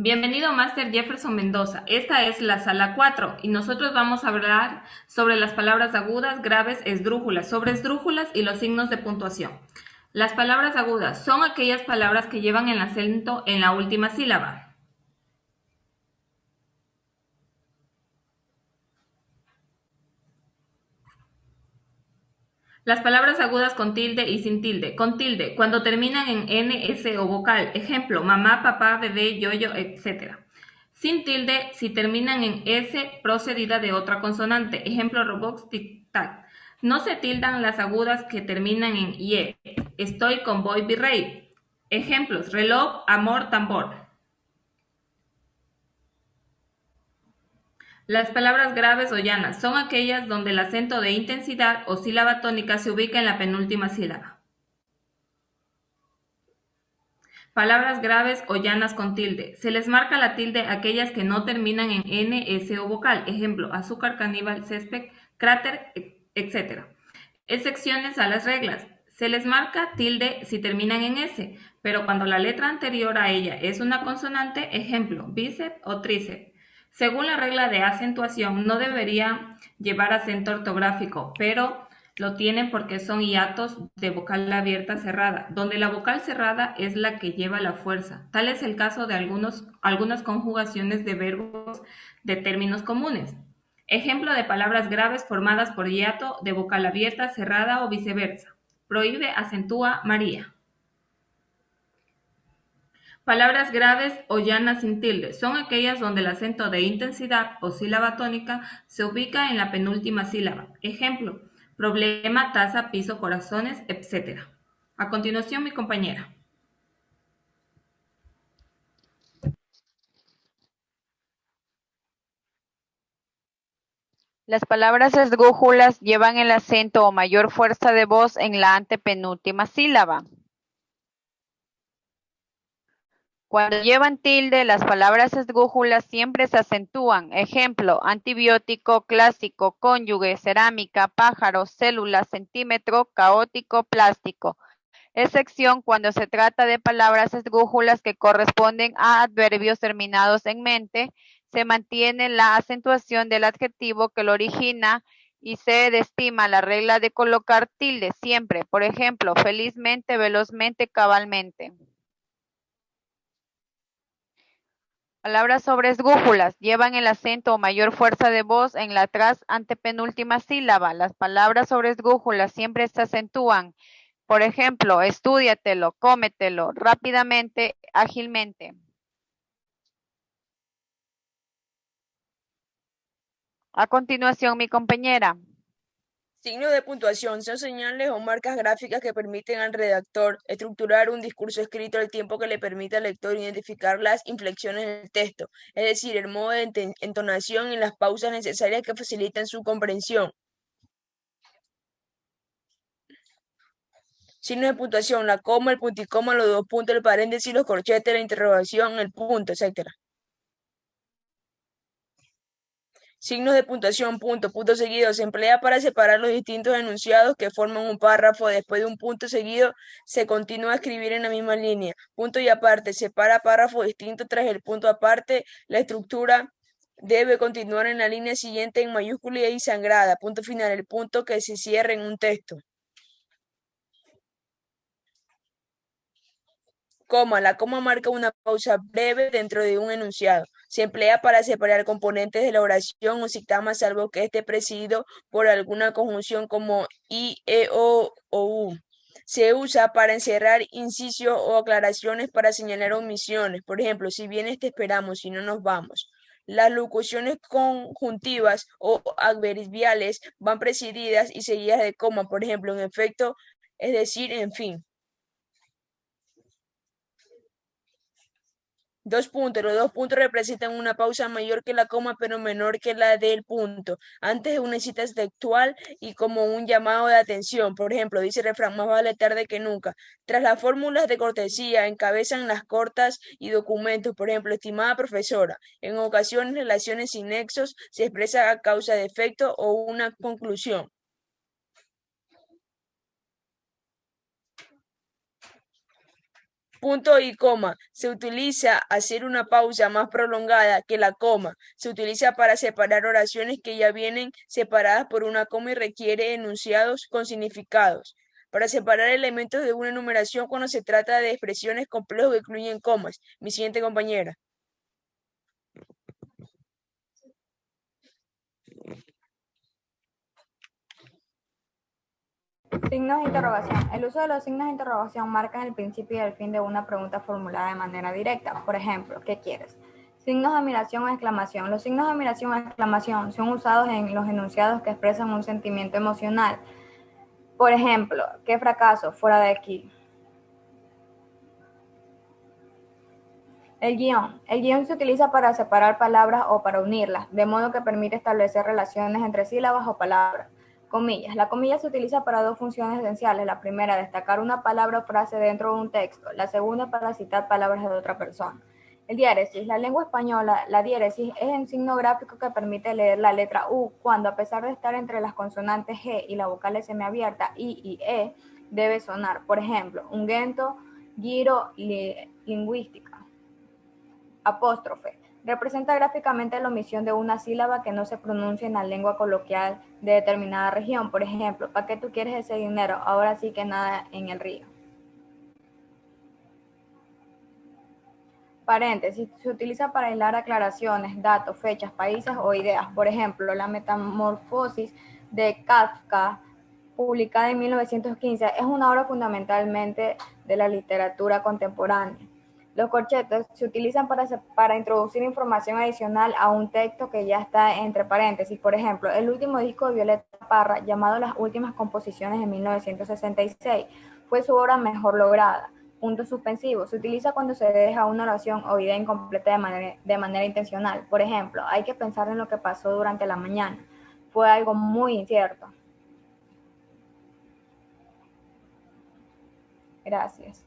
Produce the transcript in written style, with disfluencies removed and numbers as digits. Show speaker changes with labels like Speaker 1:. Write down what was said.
Speaker 1: Bienvenido Máster Jefferson Mendoza. Esta es la sala 4 y nosotros vamos a hablar sobre las palabras agudas, graves, esdrújulas, sobreesdrújulas y los signos de puntuación. Las palabras agudas son aquellas palabras que llevan el acento en la última sílaba. Las palabras agudas con tilde y sin tilde. Con tilde, cuando terminan en N, S o vocal. Ejemplo, mamá, papá, bebé, yoyo, etc. Sin tilde, si terminan en S procedida de otra consonante. Ejemplo, robots, tic-tac. No se tildan las agudas que terminan en IE. Estoy con boy, virrey. Ejemplos, reloj, amor, tambor. Las palabras graves o llanas son aquellas donde el acento de intensidad o sílaba tónica se ubica en la penúltima sílaba. Palabras graves o llanas con tilde. Se les marca la tilde a aquellas que no terminan en N, S o vocal. Ejemplo, azúcar, caníbal, césped, cráter, etc. Excepciones a las reglas. Se les marca tilde si terminan en S, pero cuando la letra anterior a ella es una consonante, ejemplo, bíceps o tríceps. Según la regla de acentuación, no debería llevar acento ortográfico, pero lo tienen porque son hiatos de vocal abierta cerrada, donde la vocal cerrada es la que lleva la fuerza. Tal es el caso de algunas conjugaciones de verbos de términos comunes. Ejemplo de palabras graves formadas por hiato de vocal abierta, cerrada o viceversa. Prohíbe, acentúa, María. Palabras graves o llanas sin tilde son aquellas donde el acento de intensidad o sílaba tónica se ubica en la penúltima sílaba. Ejemplo, problema, taza, piso, corazones, etc. A continuación, mi compañera.
Speaker 2: Las palabras esdrújulas llevan el acento o mayor fuerza de voz en la antepenúltima sílaba. Cuando llevan tilde, las palabras esdrújulas siempre se acentúan. Ejemplo, antibiótico, clásico, cónyuge, cerámica, pájaro, célula, centímetro, caótico, plástico. Excepción cuando se trata de palabras esdrújulas que corresponden a adverbios terminados en mente, se mantiene la acentuación del adjetivo que lo origina y se desestima la regla de colocar tilde siempre. Por ejemplo, felizmente, velozmente, cabalmente. Palabras sobre esdrújulas llevan el acento o mayor fuerza de voz en la tras antepenúltima sílaba. Las palabras sobre esdrújulas siempre se acentúan. Por ejemplo, estúdiatelo, cómetelo, rápidamente, ágilmente. A continuación, mi compañera.
Speaker 3: Signos de puntuación son señales o marcas gráficas que permiten al redactor estructurar un discurso escrito al tiempo que le permite al lector identificar las inflexiones del texto, es decir, el modo de entonación y las pausas necesarias que facilitan su comprensión. Signos de puntuación, la coma, el punticoma, los dos puntos, el paréntesis, los corchetes, la interrogación, el punto, etc. Signos de puntuación, punto, punto seguido. Se emplea para separar los distintos enunciados que forman un párrafo. Después de un punto seguido, se continúa a escribir en la misma línea. Punto y aparte. Separa párrafo distinto tras el punto aparte. La estructura debe continuar en la línea siguiente en mayúscula y sangrada. Punto final. El punto que se cierra en un texto. Coma. La coma marca una pausa breve dentro de un enunciado. Se emplea para separar componentes de la oración o sintagma salvo que esté presidido por alguna conjunción como i, e, o u. Se usa para encerrar incisos o aclaraciones para señalar omisiones. Por ejemplo, si vienes te esperamos, si no nos vamos. Las locuciones conjuntivas o adverbiales van presididas y seguidas de coma. Por ejemplo, en efecto, es decir, en fin. Dos puntos. Los dos puntos representan una pausa mayor que la coma, pero menor que la del punto. Antes de una cita textual y como un llamado de atención. Por ejemplo, dice el refrán, más vale tarde que nunca. Tras las fórmulas de cortesía, encabezan las cortas y documentos. Por ejemplo, estimada profesora. En ocasiones, relaciones sin nexos se expresa a causa de efecto o una conclusión. Punto y coma. Se utiliza hacer una pausa más prolongada que la coma. Se utiliza para separar oraciones que ya vienen separadas por una coma y requiere enunciados con significados. Para separar elementos de una enumeración cuando se trata de expresiones complejas que incluyen comas. Mi siguiente compañera.
Speaker 4: Signos de interrogación. El uso de los signos de interrogación marca el principio y el fin de una pregunta formulada de manera directa. Por ejemplo, ¿qué quieres? Signos de admiración o exclamación. Los signos de admiración o exclamación son usados en los enunciados que expresan un sentimiento emocional. Por ejemplo, ¿qué fracaso? Fuera de aquí. El guión. El guión se utiliza para separar palabras o para unirlas, de modo que permite establecer relaciones entre sílabas o palabras. Comillas. La comilla se utiliza para dos funciones esenciales. La primera, destacar una palabra o frase dentro de un texto. La segunda, para citar palabras de otra persona. El diéresis. La lengua española, la diéresis es un signo gráfico que permite leer la letra U cuando, a pesar de estar entre las consonantes G y la vocal semiabierta I y E, debe sonar. Por ejemplo, ungüento, giro, lingüística. Apóstrofe. Representa gráficamente la omisión de una sílaba que no se pronuncia en la lengua coloquial de determinada región. Por ejemplo, ¿para qué tú quieres ese dinero? Ahora sí que nada en el río. Paréntesis. Se utiliza para hilar aclaraciones, datos, fechas, países o ideas. Por ejemplo, la Metamorfosis de Kafka, publicada en 1915, es una obra fundamentalmente de la literatura contemporánea. Los corchetes se utilizan para introducir información adicional a un texto que ya está entre paréntesis. Por ejemplo, el último disco de Violeta Parra, llamado Las Últimas Composiciones de 1966, fue su obra mejor lograda. Punto suspensivo. Se utiliza cuando se deja una oración o idea incompleta de manera intencional. Por ejemplo, hay que pensar en lo que pasó durante la mañana. Fue algo muy incierto. Gracias.